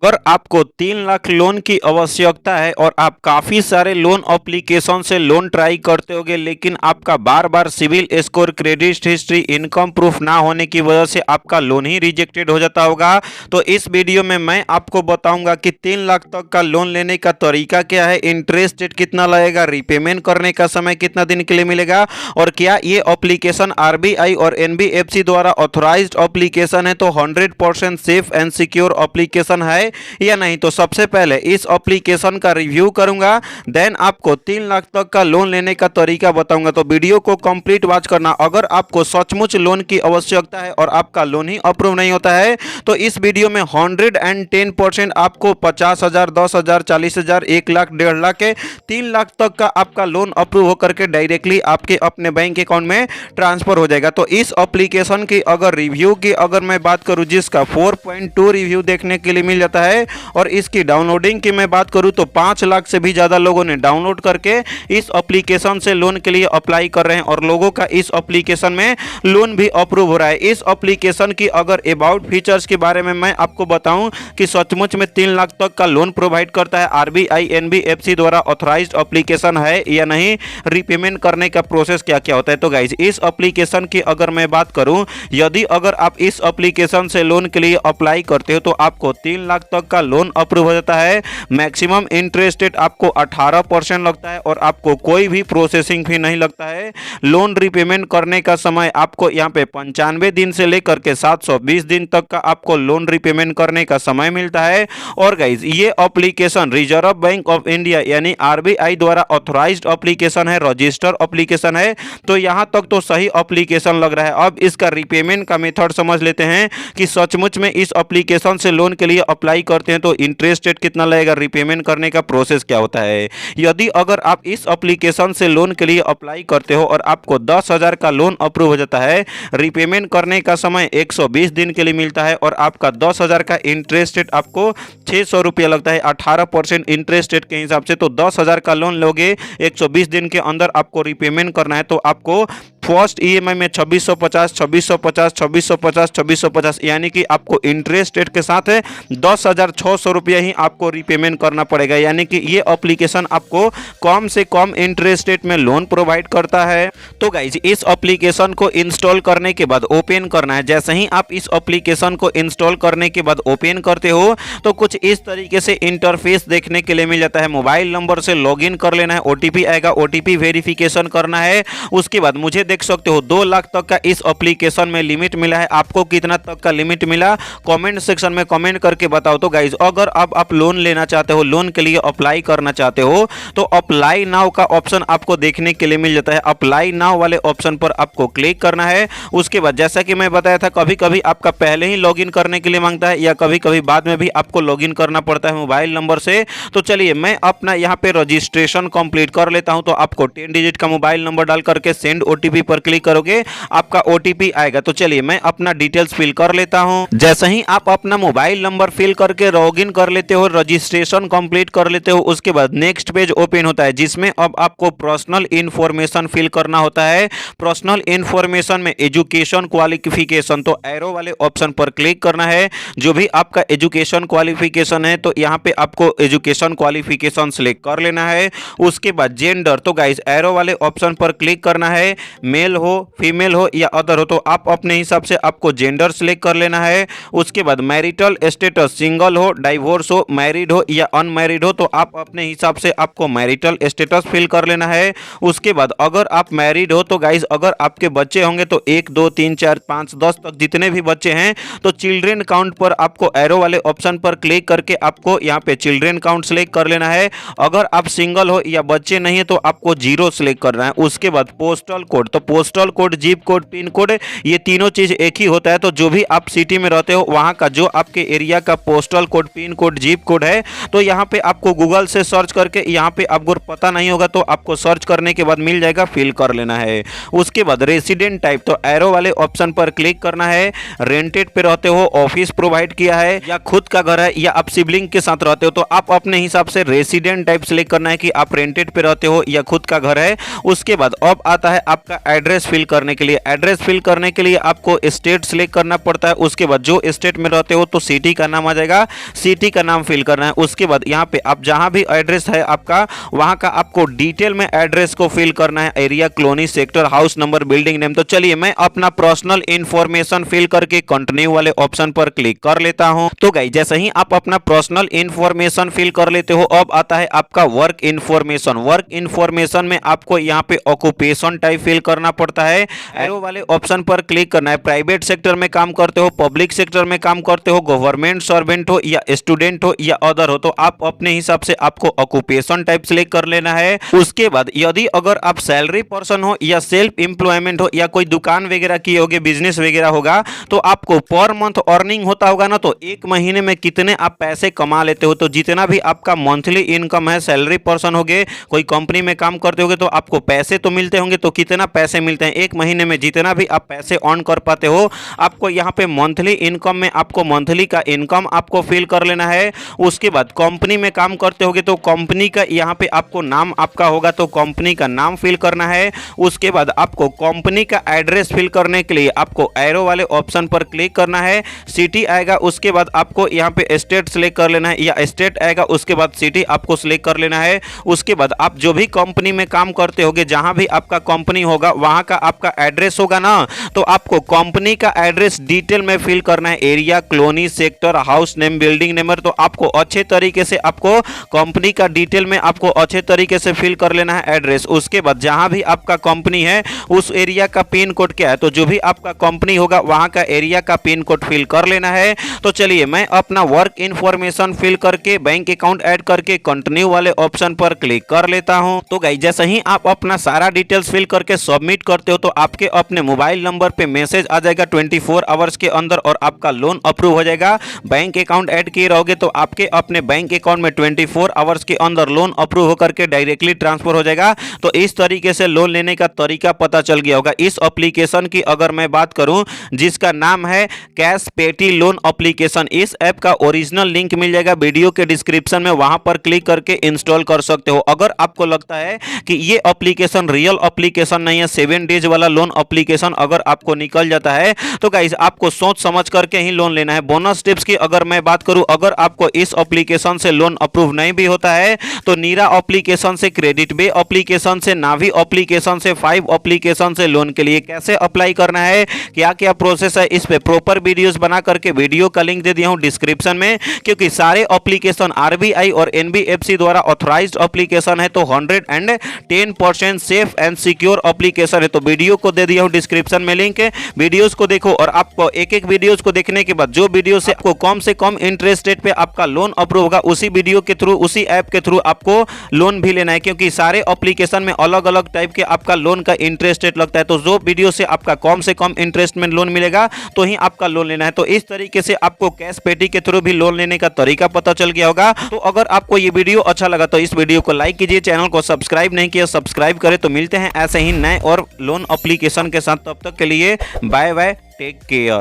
अगर आपको 3 लाख लोन की आवश्यकता है और आप काफ़ी सारे लोन एप्लीकेशन से लोन ट्राई करते होगे, लेकिन आपका बार बार CIBIL score, credit history, income proof ना होने की वजह से आपका लोन ही रिजेक्टेड हो जाता होगा। तो इस वीडियो में मैं आपको बताऊंगा कि 3 लाख तक का लोन लेने का तरीका क्या है, इंटरेस्ट रेट कितना लगेगा, रिपेमेंट करने का समय कितना दिन के लिए मिलेगा, और क्या ये एप्लीकेशन आरबीआई और एनबीएफसी द्वारा ऑथराइज्ड एप्लीकेशन है, तो 100% सेफ एंड सिक्योर एप्लीकेशन है या नहीं। तो सबसे पहले इस एप्लीकेशन का रिव्यू करूंगा, देन आपको 3 लाख तक का लोन लेने का तरीका बताऊंगा। तो वीडियो को कंप्लीट वॉच करना। अगर आपको सचमुच लोन की आवश्यकता है और आपका लोन ही अप्रूव नहीं होता है, तो इस वीडियो में 110% आपको 50,000, 10,000, 40,000, 1 लाख, 1.5 लाख के 3 लाख तक का आपका लोन अप्रूव होकर के डायरेक्टली आपके अपने बैंक अकाउंट में ट्रांसफर हो जाएगा। तो इस एप्लीकेशन की अगर रिव्यू की अगर मैं बात करूं, जिसका 4.2 रिव्यू देखने के लिए मिल जाता है, और इसकी डाउनलोडिंग की मैं बात करूं तो 5 लाख से भी ज़्यादा लोगों ने डाउनलोड करके इस एप्लीकेशन से लोन के लिए अप्लाई कर रहे हैं, और लोगों का इस एप्लीकेशन में लोन भी अप्रूव हो रहा है। इस एप्लीकेशन की अगर अबाउट फीचर्स के बारे में मैं आपको बताऊं कि सचमुच में 3 लाख तक का लोन प्रोवाइड करता है, आरबीआई एनबीएफसी द्वारा ऑथराइज्ड एप्लीकेशन है या नहीं, रिपेमेंट करने का प्रोसेस क्या क्या होता है। तो गाइज, इस एप्लीकेशन की अगर मैं बात करूं, यदि अगर आप इस एप्लीकेशन से लोन के लिए अप्लाई करते हो तो आपको 3 लाख तक का लोन अप्रूव हो जाता है। मैक्सिमम इंटरेस्ट रेट आपको 18% लगता है और आपको कोई भी प्रोसेसिंग फी नहीं लगता है। लोन रिपेमेंट करने का समय आपको यहाँ पे 95 दिन से लेकर के 720 दिन तक का आपको लोन रिपेमेंट करने का समय मिलता है। और गाइज, ये application reserve bank of India यानी आरबीआई द्वारा ऑथराइज्ड एप्लीकेशन है, रजिस्टर एप्लीकेशन है। तो यहां तक तो सही एप्लीकेशन लग रहा है। अब इसका रिपेमेंट का मेथड समझ लेते हैं कि सचमुच में इस एप्लीकेशन से लोन के लिए अप्लाई करते हैं तो इंटरेस्ट रेट कितना लगेगा, रिपेमेंट करने का प्रोसेस क्या होता है। यदि अगर आप इस एप्लीकेशन से लोन के लिए अप्लाई करते हो और आपको 10,000 का लोन अप्रूव हो जाता है, रिपेमेंट करने का समय 120 दिन के लिए मिलता है, और आपका 10,000 का इंटरेस्ट रेट आपको 600 रुपया लगता है 18% इंटरेस्ट रेट के हिसाब से। तो 10,000 का लोन लोगे, 120 दिन के अंदर आपको रिपेमेंट करना है, तो आपको फर्स्ट ईएमआई में 2650, 2650, 2650, 2650, यानी कि आपको इंटरेस्ट रेट के साथ 10,600 रुपया ही आपको रिपेमेंट करना पड़ेगा। यानी कि ये एप्लीकेशन आपको कम से कम इंटरेस्ट रेट में लोन प्रोवाइड करता है। तो गाइज, इस एप्लीकेशन को इंस्टॉल करने के बाद ओपन करना है। जैसे ही आप इस एप्लीकेशन को इंस्टॉल करने के बाद ओपन करते हो तो कुछ इस तरीके से इंटरफेस देखने के लिए मिल जाता है। मोबाइल नंबर से लॉगिन कर लेना है, ओटीपी आएगा, ओटीपी वेरिफिकेशन करना है। उसके बाद मुझे देख सकते हो 2 लाख तक का इस एप्लीकेशन में लिमिट मिला है। आपको कितना तक का लिमिट मिला कमेंट सेक्शन में कमेंट करके बताओ। तो गाइज, अगर अब आप लोन लेना चाहते हो, लोन के लिए अप्लाई करना चाहते हो, तो अप्लाई नाउ का ऑप्शन आपको देखने के लिए मिल जाता है। अप्लाई नाउ वाले ऑप्शन पर आपको क्लिक करना है। उसके बाद जैसा कि मैं बताया था, कभी कभी आपका पहले ही लॉगिन करने के लिए मांगता है या कभी कभी बाद में भी आपको लॉगिन करना पड़ता है मोबाइल नंबर से। तो चलिए मैं अपना यहाँ पे रजिस्ट्रेशन कंप्लीट कर लेता हूं। तो आपको 10 डिजिट का मोबाइल नंबर डाल करके सेंड ओटीपी पर क्लिक करोगे, आपका ओटीपी आएगा। तो चलिए मैं अपना डिटेल्स फिल कर लेता हूं। जैसे ही आप अपना मोबाइल नंबर फिल करके लॉगिन कर लेते हो, रजिस्ट्रेशन कंप्लीट कर लेते हो, उसके बाद नेक्स्ट पेज ओपन होता है, जिसमें अब आपको पर्सनल इंफॉर्मेशन फिल करना होता है। पर्सनल इंफॉर्मेशन में एजुकेशन क्वालिफिकेशन, तो एरो वाले ऑप्शन पर क्लिक करना है। जो भी आपका एजुकेशन क्वालिफिकेशन है तो यहाँ पे आपको एजुकेशन क्वालिफिकेशन सिलेक्ट कर लेना है। उसके बाद जेंडर, तो गाइस एरो वाले ऑप्शन पर क्लिक करना है। मेल हो, फीमेल हो या अदर हो, तो आप अपने हिसाब से आपको जेंडर सिलेक्ट कर लेना है। उसके बाद मैरिटल स्टेटस, सिंगल हो, डाइवोर्स हो, मैरिड हो या अनमैरिड हो, तो आप अपने हिसाब से आपको मैरिटल स्टेटस फिल कर लेना है। उसके बाद अगर आप मैरिड हो तो गाइस अगर आपके बच्चे होंगे तो 1 2 3 4 5 10 तक जितने भी बच्चे हैं तो चिल्ड्रेन काउंट पर आपको एरो वाले ऑप्शन पर क्लिक करके आपको यहाँ पे चिल्ड्रेन काउंट सिलेक्ट कर लेना है। अगर आप सिंगल हो या बच्चे नहीं है तो आपको 0 सिलेक्ट करना है। उसके बाद पोस्टल कोड, तो postal code, zip code, pin code, ये तीनों चीज एक ही होता है। तो जो भी आप सिटी में रहते हो वहां का जो आपके एरिया का postal code, pin code, zip code है, तो यहाँ पे आपको गूगल से सर्च करके, यहाँ पे आपको पता नहीं होगा तो आपको सर्च करने के बाद मिल जाएगा, फिल कर लेना है। उसके बाद रेसिडेंट टाइप, तो एरो वाले ऑप्शन पर क्लिक करना है। रेंटेड पे रहते हो, ऑफिस प्रोवाइड किया है या खुद का घर है या आप सिबलिंग के साथ रहते हो, तो आप अपने हिसाब से रेसिडेंट टाइप सिलेक्ट करना है कि आप रेंटेड पे रहते हो या खुद का घर है। उसके बाद अब आता है आपका एड्रेस फिल करने के लिए। एड्रेस फिल करने के लिए आपको स्टेट सिलेक्ट करना पड़ता है। उसके बाद जो स्टेट में रहते हो तो सिटी का नाम आ जाएगा, सिटी का नाम फिल करना है। उसके बाद यहाँ पे आप जहां भी एड्रेस है आपका, वहां का आपको डिटेल में एड्रेस को फिल करना है, area, colony, sector, house number, building name. तो चलिए मैं अपना पर्सनल इंफॉर्मेशन फिल करके कंटिन्यू वाले ऑप्शन पर क्लिक कर लेता हूं। तो गाइस जैसे ही आप अपना पर्सनल इंफॉर्मेशन फिल कर लेते हो, अब आता है आपका वर्क इंफॉर्मेशन। वर्क इंफॉर्मेशन में आपको यहाँ पे ऑक्यूपेशन टाइप फिल करना पड़ता है। एरो वाले ऑप्शन पर क्लिक करना है। प्राइवेट सेक्टर में काम करते हो, पब्लिक सेक्टर में काम करते हो, गवर्नमेंट सर्वेंट हो या स्टूडेंट हो या अदर हो, तो आप अपने हिसाब से आपको ऑक्यूपेशन टाइप सिलेक्ट कर लेना है। उसके बाद यदि अगर आप सैलरी पर्सन हो या सेल्फ एम्प्लॉयमेंट हो या कोई दुकान वगैरह की होगी, बिजनेस वगैरह होगा, तो आपको पर मंथ अर्निंग होता होगा ना, तो एक महीने में कितने आप पैसे कमा लेते हो। तो जितना भी आपका मंथली इनकम है, सैलरी पर्सन होगे, कोई कंपनी में काम करते होगे, तो आपको पैसे तो मिलते होंगे। तो कितना पैसे मिलते हैं एक महीने में, जितना भी आप पैसे अर्न कर पाते हो, आपको यहाँ पे मंथली इनकम में आपको मंथली का इनकम आपको फिल कर लेना है। उसके बाद कंपनी में काम करते होगे तो कंपनी का यहाँ पे आपको नाम आपका होगा, तो कंपनी का नाम फिल करना है। उसके बाद आपको कंपनी का एड्रेस फिल करने के लिए आपको एरो वाले ऑप्शन पर क्लिक करना है। सिटी आएगा, उसके बाद आपको यहाँ पे स्टेट सेलेक्ट कर लेना है, या स्टेट आएगा उसके बाद सिटी आपको सेलेक्ट कर लेना है। उसके बाद आप जो भी कंपनी में काम करते होगे, जहां भी आपका कंपनी होगा वहां का आपका एड्रेस होगा ना, तो आपको कंपनी का एड्रेस डिटेल में फिल करना है, area, colony, sector, house name, building number. तो आपको अच्छे तरीके से आपको कंपनी का डिटेल में आपको अच्छे तरीके से फिल कर लेना है एड्रेस। उसके बाद जहां भी आपका कंपनी है उस एरिया का पिन कोड क्या है, तो जो भी आपका कंपनी होगा वहां का एरिया का पिन कोड फिल कर लेना है। तो चलिए मैं अपना वर्क इंफॉर्मेशन फिल करके बैंक अकाउंट ऐड करके कंटिन्यू वाले ऑप्शन पर क्लिक कर लेता हूं। तो गाइस जैसे ही आप अपना सारा डिटेल्स फिल करके सबमिट करते हो, तो आपके अपने मोबाइल नंबर पे मैसेज आ जाएगा 24 आवर्स के अंदर, और आपका लोन अप्रूव हो जाएगा। बैंक अकाउंट ऐड किए रहोगे तो आपके अपने बैंक अकाउंट में 24 आवर्स के अंदर लोन अप्रूव होकर के डायरेक्टली ट्रांसफर हो जाएगा। तो इस तरीके से लोन लेने का तरीका पता चल गया होगा। इस एप्लीकेशन की अगर मैं बात करूं, जिसका नाम है कैश पेटी लोन एप्लीकेशन, इस ऐप का ओरिजिनल लिंक मिल जाएगा वीडियो के डिस्क्रिप्शन में, वहां पर क्लिक करके इंस्टॉल कर सकते हो। अगर आपको लगता है कि ये एप्लीकेशन रियल एप्लीकेशन नहीं है, 7 डेज वाला लोन एप्लीकेशन अगर आपको निकल जाता है, तो गाइस आपको सोच समझ करके ही लोन लेना है। बोनस टिप्स की अगर मैं बात करूं, अगर आपको इस एप्लीकेशन से लोन अप्रूव नहीं भी होता है, तो नीरा एप्लीकेशन से, क्रेडिट बे एप्लीकेशन से, नावी एप्लीकेशन से, 5 एप्लीकेशन से लोन के लिए कैसे अप्लाई करना है, क्या क्या प्रोसेस है, इस पे प्रॉपर वीडियोस बना करके वीडियो का लिंक दे दिया हूं डिस्क्रिप्शन में। क्योंकि सारे एप्लीकेशन आरबीआई और एनबीएफसी द्वारा ऑथराइज्ड एप्लीकेशन है, तो 110% सेफ एंड सिक्योर एप्लीकेशन है। तो वीडियो को दे दिया हूं डिस्क्रिप्शन में लिंक, वीडियोस को देखो, और आपको एक एक वीडियोस को देखने के बाद जो वीडियो से कम इंटरेस्ट रेट पे आपका लोन अप्रूव होगा, उसी वीडियो के थ्रू, उसी ऐप के थ्रू आपको लोन भी लेना है। क्योंकि सारे एप्लीकेशन में अलग अलग टाइप के आपका लोन का इंटरेस्ट रेट लगता है, तो जो वीडियो से आपका कम इंटरेस्ट में लोन मिलेगा तो ही आपका लोन लेना है। तो इस तरीके से आपको कैश पेटी के थ्रू भी लोन लेने का तरीका पता चल गया होगा। तो अगर आपको ये वीडियो अच्छा लगा तो इस वीडियो को लाइक कीजिए, चैनल को सब्सक्राइब नहीं किया सब्सक्राइब करें। तो मिलते हैं ऐसे ही नए और लोन एप्लीकेशन के साथ, तब तक के लिए बाय बाय, टेक केयर।